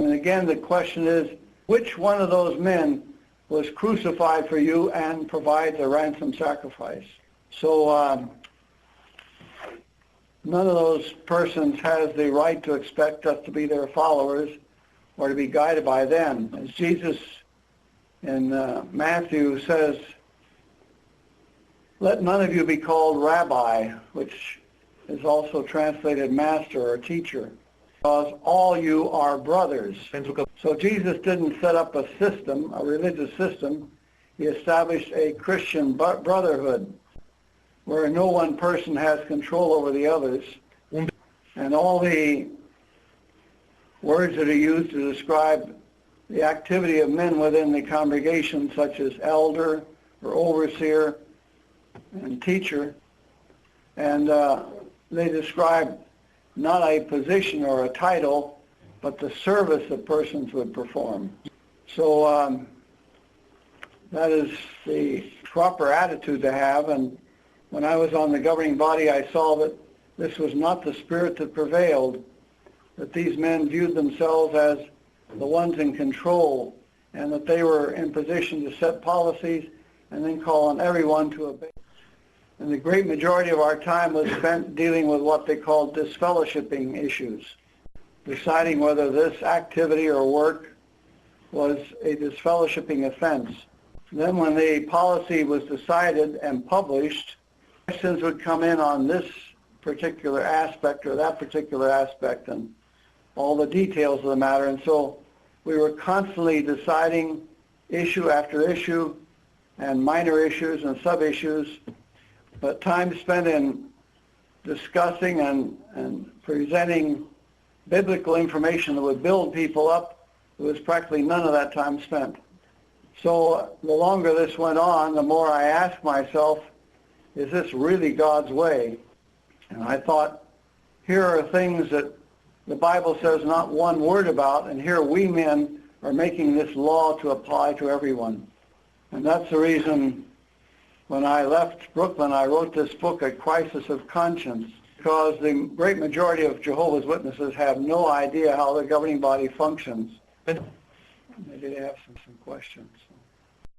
And again, the question is, which one of those men was crucified for you and provides a ransom sacrifice? So none of those persons has the right to expect us to be their followers or to be guided by them. As Jesus in Matthew says, let none of you be called rabbi, which is also translated master or teacher, because all you are brothers. So Jesus didn't set up a system, a religious system. He established a Christian brotherhood where no one person has control over the others. And all the words that are used to describe the activity of men within the congregation, such as elder or overseer and teacher, and they describe not a position or a title, but the service that persons would perform. So that is the proper attitude to have. And when I was on the governing body, I saw that this was not the spirit that prevailed, that these men viewed themselves as the ones in control, and that they were in position to set policies and then call on everyone to obey. And the great majority of our time was spent dealing with what they called disfellowshipping issues, deciding whether this activity or work was a disfellowshipping offense. Then when the policy was decided and published, questions would come in on this particular aspect or that particular aspect and all the details of the matter. And so we were constantly deciding issue after issue and minor issues and sub-issues, but time spent in discussing and presenting biblical information that would build people up, there was practically none of that time spent. So the longer this went on, the more I asked myself, is this really God's way? And I thought, here are things that the Bible says not one word about, and here we men are making this law to apply to everyone. And that's the reason when I left Brooklyn, I wrote this book, A Crisis of Conscience, because the great majority of Jehovah's Witnesses have no idea how the governing body functions. Maybe they have some questions.